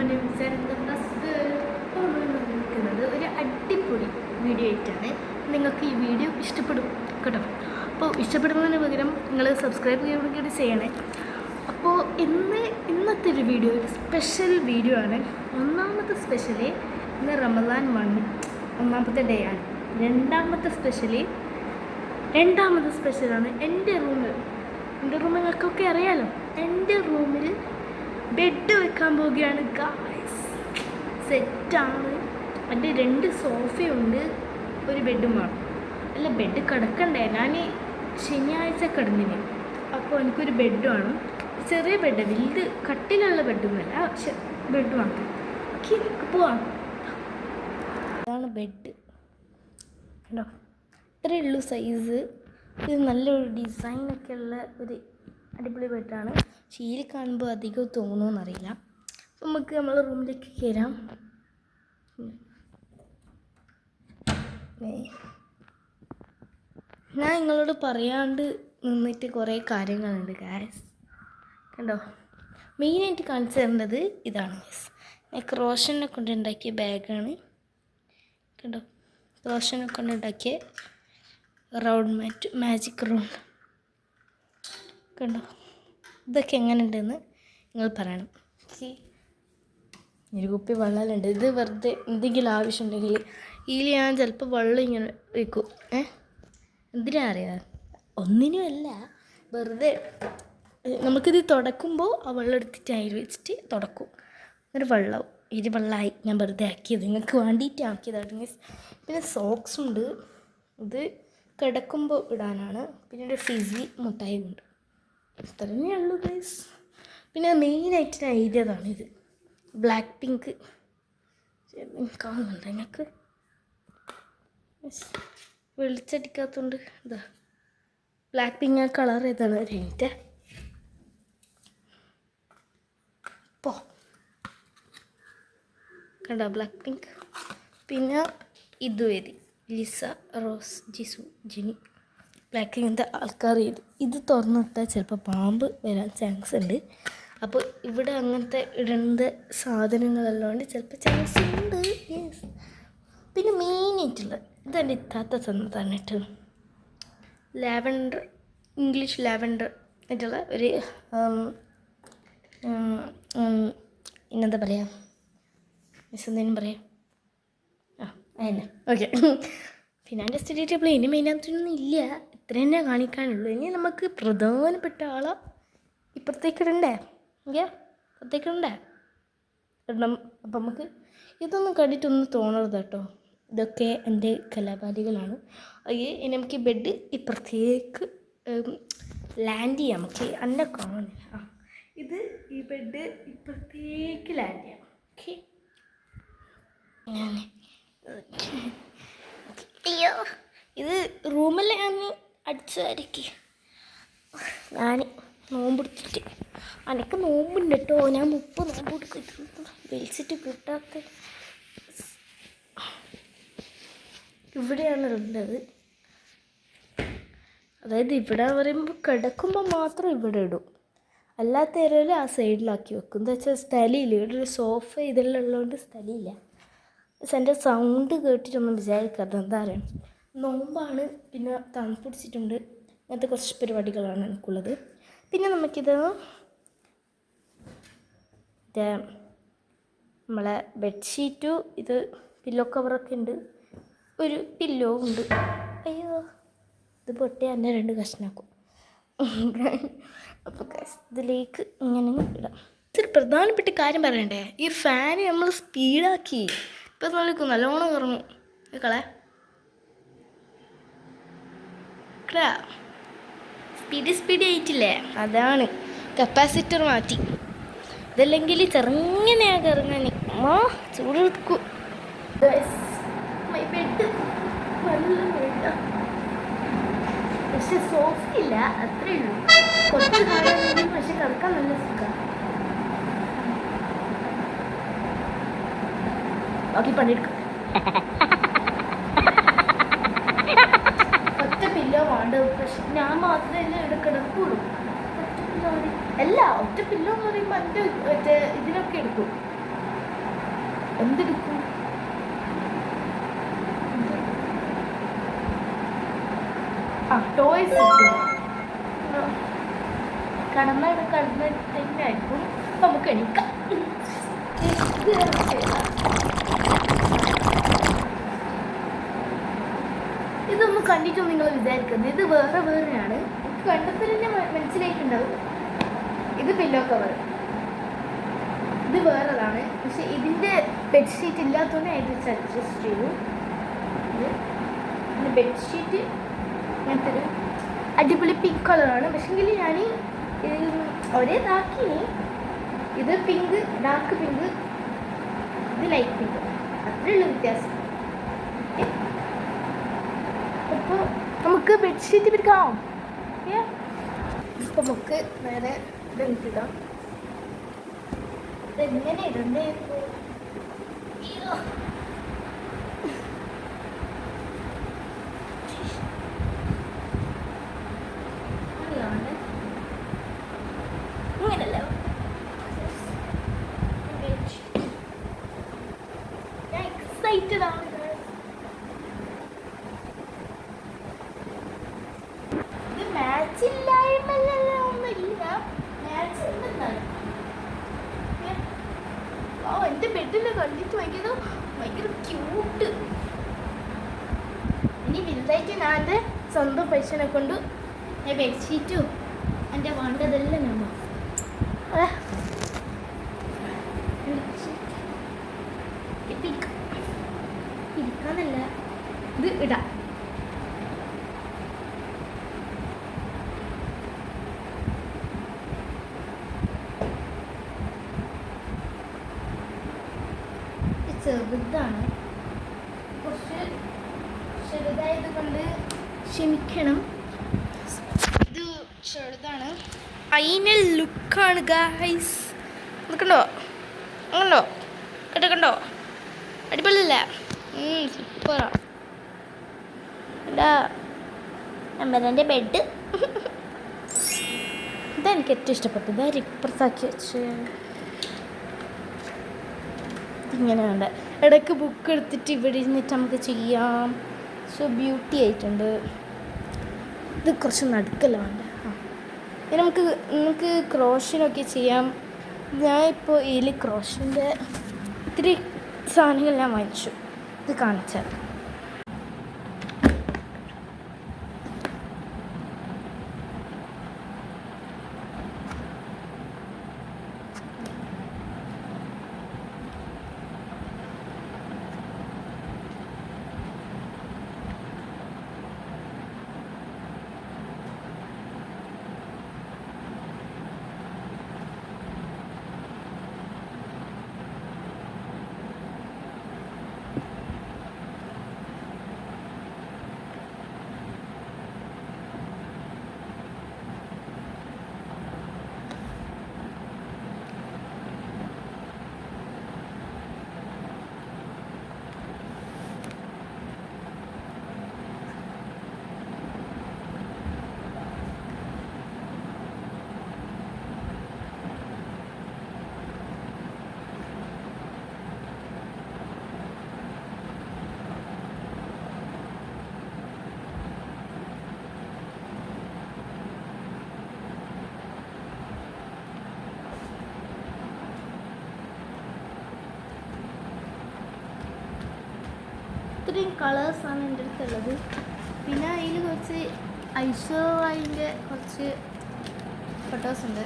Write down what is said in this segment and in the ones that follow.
എൻ്റെ നിൽക്കുന്നത് ഒരു അടിപൊളി വീഡിയോ ആയിട്ടാണ്. നിങ്ങൾക്ക് ഈ വീഡിയോ ഇഷ്ടപ്പെടും കേട്ടോ. അപ്പോൾ ഇഷ്ടപ്പെടുന്നതിന് പകരം നിങ്ങൾ സബ്സ്ക്രൈബ് ചെയ്യുകയും ചെയ്യണേ. അപ്പോൾ ഇന്നത്തെ ഒരു വീഡിയോ ഒരു സ്പെഷ്യൽ വീഡിയോ ആണ്. ഒന്നാമത്തെ സ്പെഷ്യലി ഇന്ന് റമദാൻ ഒന്നാമത്തെ ഡേ ആണ്. രണ്ടാമത്തെ സ്പെഷ്യലാണ് എൻ്റെ റൂമിൽ നിങ്ങൾക്കൊക്കെ അറിയാലോ. എൻ്റെ റൂമിൽ ബെഡ് വെക്കാൻ പോവുകയാണ് ഗായ്സ്. സെറ്റാണ്. എൻ്റെ 2 സോഫയുണ്ട്, ഒരു ബെഡും വേണം. അല്ല, ബെഡ് കിടക്കണ്ടേ, ഞാൻ ശനിയാഴ്ച കിടന്നിന്. അപ്പോൾ എനിക്കൊരു ബെഡ് വേണം. ചെറിയ ബെഡ്, വലുത് കട്ടിലുള്ള ബെഡൊന്നുമല്ല, പക്ഷെ ബെഡ് വേണം. ഓക്കെ, പോവാം. ഇതാണ് ബെഡ് കേട്ടോ. ഇത്രയേ ഉള്ളൂ സൈസ്. ഇത് നല്ലൊരു ഡിസൈനൊക്കെ ഉള്ള ഒരു അടിപൊളി ബെഡാണ്. ശീലി കാണുമ്പോൾ അധികം തോന്നുമെന്നറിയില്ല. അപ്പം നമുക്ക് നമ്മളെ റൂമിലേക്ക് കയറാം. ഞാൻ നിങ്ങളോട് പറയാണ്ട് നിന്നിട്ട് കുറേ കാര്യങ്ങളുണ്ട് ഗായ്സ് കണ്ടോ. മെയിനായിട്ട് കാണിച്ചു തരേണ്ടത് ഇതാണ് ഗായ്സ്. ക്രോഷനെ കൊണ്ട് ഉണ്ടാക്കിയ ബാഗാണ് കണ്ടോ. ക്രോഷനെ കൊണ്ട് ഉണ്ടാക്കിയ റൗണ്ട് മാറ്റ്, മാജിക് റൗണ്ട് കണ്ടോ. ഇതൊക്കെ എങ്ങനെ ഉണ്ടെന്ന് നിങ്ങൾ പറയണം. ഒരു കുപ്പി വെള്ളമുണ്ട്. ഇത് വെറുതെ എന്തെങ്കിലും ആവശ്യമുണ്ടെങ്കിൽ ഇതിൽ ഞാൻ ചിലപ്പോൾ വെള്ളം ഇങ്ങനെ വയ്ക്കും. എന്തിനാ അറിയാം, ഒന്നിനുമല്ല, വെറുതെ നമുക്കിത് തുടക്കുമ്പോൾ ആ വെള്ളം എടുത്തിട്ട് അതിൽ വെച്ചിട്ട് തുടക്കും. ഒരു വെള്ളവും വെള്ളമായി ഞാൻ വെറുതെ ആക്കിയത്, നിങ്ങൾക്ക് വേണ്ടിയിട്ട് ആക്കിയതാണ്. പിന്നെ സോക്സ് ഉണ്ട്, ഇത് കിടക്കുമ്പോൾ ഇടാനാണ്. പിന്നെ ഒരു ഫിസി മുട്ടായി ഉണ്ട്. ഇത്രയേ ഉള്ളൂ ഗൈസ്. പിന്നെ മെയിനായിട്ട് ഞാൻ എഴുതിയതാണ് ഇത്, ബ്ലാക്ക് പിങ്ക്. കാണുന്നുണ്ട് നിങ്ങൾക്ക്, വെളിച്ചടിക്കാത്തതുകൊണ്ട് ഇതാ ബ്ലാക്ക് പിങ്ക്. ആ കളർ ഏതാണ് ഒരു മിനിറ്റ്. പോ കണ്ടോ, ബ്ലാക്ക് പിങ്ക്. പിന്നെ ഇതും എഴുതി Lisa, rose, Jesus, Jini. Black പിങ്കിൻ്റെ ആൾക്കാർ ഇത് തുറന്നിട്ടാൽ ചിലപ്പോൾ പാമ്പ് വരാൻ ചാൻസ് ഉണ്ട്. അപ്പോൾ ഇവിടെ അങ്ങനത്തെ ഇടേണ്ട സാധനങ്ങളെല്ലാം ഉണ്ട്, ചിലപ്പോൾ ചാൻസ് ഉണ്ട്. യെസ്. പിന്നെ മെയിനായിട്ടുള്ള ഇതെൻ്റെ ഇത്താത്ത തന്നതാണ് കേട്ടോ. ലാവൻഡർ, ഇംഗ്ലീഷ് ലാവൻഡർ ആയിട്ടുള്ള ഒരു ഇന്നെന്താ പറയുക, മിസ് എന്തെങ്കിലും പറയാം. അതന്നെ, ഓക്കെ. പിന്നെ എൻ്റെ സ്റ്റഡി ടേബിൾ ഇനി മെയിനായിട്ടൊന്നും ഇല്ല, ഇത്ര തന്നെ കാണിക്കാനുള്ളൂ. ഇനി നമുക്ക് പ്രധാനപ്പെട്ട ആളെ ഇപ്പുറത്തേക്കിടണ്ടേ, ഇപ്പുറത്തേക്കിടണ്ടേ ഇടണം. അപ്പം നമുക്ക് ഇതൊന്നും കണ്ടിട്ടൊന്നും തോന്നരുത് കേട്ടോ. ഇതൊക്കെ എൻ്റെ കലാപാലികളാണ്. ഇനി നമുക്ക് ബെഡ് ഇപ്പുറത്തേക്ക് ലാൻഡ് ചെയ്യാം. നമുക്ക് അന്നെ കാണുന്നില്ല. ഇത് ഈ ബെഡ് ഇപ്പുറത്തേക്ക് ലാൻഡ് ചെയ്യാം. ഓക്കെ, അയ്യോ, ഇത് റൂമിൽ ഞാൻ അടിച്ചു വരയ്ക്ക്. ഞാൻ നോമ്പെടുത്തിട്ട്, എനിക്ക് നോമ്പുണ്ട് കേട്ടോ. ഞാൻ 30 നോമ്പ് കൊടുത്തിട്ട് വലിച്ചിട്ട് കിട്ടാത്ത ഇവിടെയാണ് ഉള്ളത്. അതായത് ഇവിടെ പറയുമ്പോൾ കിടക്കുമ്പോൾ മാത്രം ഇവിടെ ഇടും, അല്ലാത്ത ഏരിയയിൽ ആ സൈഡിലാക്കി വെക്കും. എന്താ വെച്ചാൽ സ്ഥലമില്ല, ഇവിടെ ഒരു സോഫ ഇതെല്ലാം ഉള്ളതുകൊണ്ട് സ്ഥലമില്ല. എൻ്റെ സൗണ്ട് കേട്ടിട്ടൊന്നും വിചാരിക്കാതെ, എന്താ പറയുക, നോമ്പാണ്, പിന്നെ തണുപ്പ് പിടിച്ചിട്ടുണ്ട്, അങ്ങനത്തെ കുറച്ച് പരിപാടികളാണ് എനിക്കുള്ളത്. പിന്നെ നമുക്കിത് നമ്മളെ ബെഡ്ഷീറ്റും ഇത് പില്ലോ കവറൊക്കെ ഉണ്ട്, ഒരു പില്ലോ ഉണ്ട്. അയ്യോ, ഇത് പൊട്ടിയ എൻ്റെ 2 കഷ്ണാക്കും. അപ്പോൾ ഇതിലേക്ക് ഇങ്ങനെ ഇടാം. ഇതൊരു പ്രധാനപ്പെട്ട കാര്യം പറയണ്ടേ, ഈ ഫാന് നമ്മൾ സ്പീഡാക്കി. ഇപ്പം നോക്കും നല്ലോണം കറങ്ങും. കളെ സ്പീഡ് ആയിട്ടില്ലേ, അതാണ് കപ്പാസിറ്റർ മാറ്റി. ഇതല്ലെങ്കിൽ ചെറുങ്ങനെയാണ് കറങ്ങാൻ. ചൂട് എടുക്കും. ബെഡ് നല്ല ബെഡാണ്, പക്ഷെ സോഫ്റ്റ് ഇല്ല, അത്രേ ഉള്ളൂ. കുറച്ച് കാലം പക്ഷെ കിടക്കാൻ നല്ല സുഖമാണ്. ബാക്കി പണിയെടുക്കും. ഒറ്റ പില്ലോ വേണ്ട, പക്ഷെ ഞാൻ മാത്രമേ ഇവിടെ കിടക്കുള്ളൂ. ഒറ്റ പില്ലോ അല്ല, ഒറ്റ പില്ലോ എന്ന് പറയുമ്പോൾ എൻ്റെ ഇതിനൊക്കെ എടുക്കും. എന്തെടുക്കും? ടോയ്സ് കടന്നിട്ടായിരിക്കും. നമുക്ക് എണീക്കാം. ഇതൊന്നും കണ്ടിട്ടൊന്നും നിങ്ങൾ വിചാരിക്കുന്നത് ഇത് വേറെയാണ്. എനിക്ക് കണ്ടപ്പോൾ തന്നെ മനസ്സിലായിട്ടുണ്ടാവും. ഇത് പില്ലോ കവർ, ഇത് വേറെതാണ്. പക്ഷെ ഇതിൻ്റെ ബെഡ്ഷീറ്റ് ഇല്ലാത്തതുകൊണ്ട് ഇത് അഡ്ജസ്റ്റ് ചെയ്തു. ഇത് ബെഡ്ഷീറ്റ് അങ്ങനത്തെ ഒരു അടിപൊളി പിങ്ക് കളറാണ്. പക്ഷെങ്കിൽ ഞാൻ ഒരേ ഇതാക്കിനി. ഇത് പിങ്ക്, ഡാർക്ക് പിങ്ക്, ഇത് ലൈറ്റ് പിങ്ക്, അത്രയുള്ള വ്യത്യാസം. അപ്പോൾ നമുക്ക് ബെഡ്ഷീറ്റ് പിടിക്കാം. ഇപ്പം നമുക്ക് വേറെ ഇതെടുത്തിടാം. ഇതെങ്ങനെ ഇടണ്ടേ? ഇങ്ങനല്ലോ ഞാൻ എക്സൈറ്റഡ് ആണ്. ഇത് മാച്ചില്ലായ്മല്ലോ ഒന്നുമില്ല, മാച്ച് ഉണ്ടെന്നാണ്. എൻ്റെ ബെഡിൽ കണ്ടിട്ട് ഭയങ്കര ക്യൂട്ട്. ഇനി വലുതായിട്ട് ഞാൻ എൻ്റെ സ്വന്തം പൈസനെ കൊണ്ട് ഞാൻ ബെഡ്ഷീറ്റും എൻ്റെ വേണ്ടതെല്ലാം ഞാൻ ഇരിക്കാന്നല്ല, ഇത് ഇടാം. ചെറുതാണ്, കുറച്ച് ചെറുതായത് കൊണ്ട് ക്ഷമിക്കണം. ഇത് ചെറുതാണ്. ഫൈനൽ ലുക്കാണ് ഗൈസ്. നിൽക്കണ്ടോ? അങ്ങനോ കേട്ടോ? അടിപൊളിയല്ലേ? സൂപ്പറാ. അമ്മേൻ്റെ ബെഡ് ഇതെനിക്ക് ഏറ്റവും ഇഷ്ടപ്പെട്ടു. ഇതായി ഇപ്പുറത്താക്കി വെച്ച് ഇങ്ങനെയുണ്ട്. ഇടയ്ക്ക് ബുക്ക് എടുത്തിട്ട് ഇവിടെ ഇരുന്നിട്ട് നമുക്ക് ചെയ്യാം. സോ ബ്യൂട്ടി ആയിട്ടുണ്ട്. ഇത് കുറച്ച് നടുക്കല്ല വേണ്ട. ഇനി നമുക്ക് ക്രോഷനൊക്കെ ചെയ്യാം. ഞാൻ ഇപ്പോൾ ഇതിൽ ക്രോഷൻ്റെ ഇത്തിരി സാധനങ്ങൾ ഞാൻ വാങ്ങിച്ചു. ഇത് കാണിച്ചാൽ ഇത്രയും കളേഴ്സാണ് എൻ്റെ അടുത്തുള്ളത്. പിന്നെ അതിൽ കുറച്ച് ഐശ്വര്യൻ്റെ കുറച്ച് ഫോട്ടോസ് ഉണ്ട്.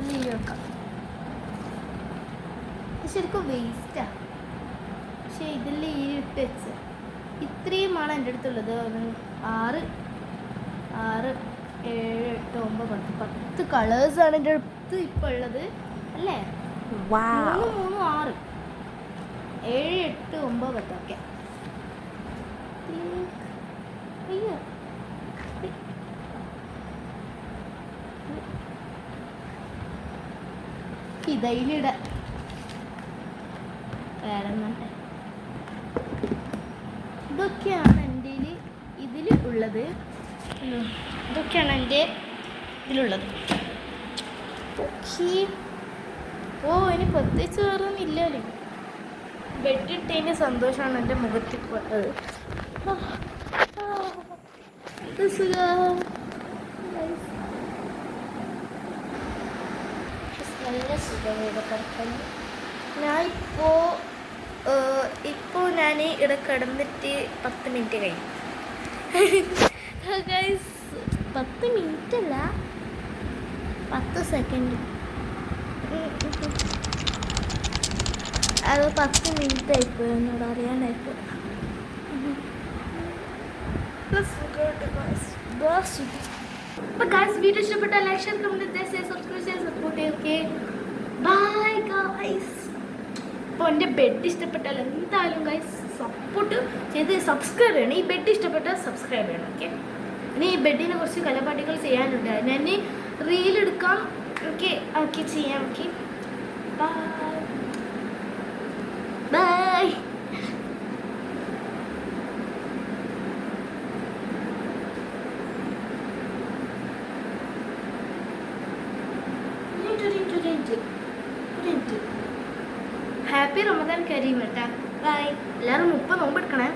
ഇതിൽ വെക്കാം. ശരിക്കും വേസ്റ്റാണ്, പക്ഷേ ഇതിൽ ഈ ഇട്ട് വെച്ച് ഇത്രയുമാണ് എൻ്റെ അടുത്തുള്ളത്. 6, 7, 8, 9, 10 കളേഴ്സാണ് എൻ്റെ അടുത്ത് ഇപ്പോൾ ഉള്ളത് അല്ലേ? 3, 6, 7, 8, 9, 10 ഒക്കെ. അയ്യോ ഇതയിലിട വേറെ ഇതൊക്കെയാണ് എൻ്റെ ഇതിൽ ഉള്ളത്. ഇതൊക്കെയാണ് എൻ്റെ ഇതിലുള്ളത്. ഓക്കെ, ഓ ഇനി പ്രത്യേകിച്ച് വേറെ ഒന്നും ഇല്ലല്ലോ. ബെഡിട്ടതിൻ്റെ സന്തോഷമാണ് എൻ്റെ മുഖത്തിൽ പോയത്. നല്ല സുഖമാണ് കിടക്കാൻ. ഇപ്പോൾ ഞാൻ ഇവിടെ കിടന്നിട്ട് 10 മിനിറ്റ് കഴിഞ്ഞു. ഗൈസ് 10 മിനിറ്റ് അല്ല 10 സെക്കൻഡ്. അത് 10 മിനിറ്റ് ആയിപ്പോയി, എന്നോട് അറിയാണ്ടായിപ്പോയി. അപ്പോൾ ഗൈസ് വീഡിയോ ഇഷ്ടപ്പെട്ടാൽ ലൈക്ക് ഷെയർ കമന്റ് സബ്സ്ക്രൈബ് ചെയ്ത് സപ്പോർട്ട് ചെയ്യും. Okay bye guys. അപ്പോൾ എൻ്റെ ബെഡ് ഇഷ്ടപ്പെട്ടാൽ എന്തായാലും ഗൈസ് സപ്പോർട്ട് ചെയ്ത് സബ്സ്ക്രൈബ് ചെയ്യണം. ഈ ബെഡ് ഇഷ്ടപ്പെട്ടാൽ സബ്സ്ക്രൈബ് ചെയ്യണം. ഓക്കെ ഇനി ഈ ബെഡിനെ കുറച്ച് കലപാടികൾ ചെയ്യാനുണ്ട്. ഞാൻ റീലെടുക്കാം. ഓക്കെ ഓക്കെ ചെയ്യാം. Okay bye bye. Happy Ramadan Kareem കേട്ടാ. ബൈ. എല്ലാവരും 30 നോമ്പ് എടുക്കണേ.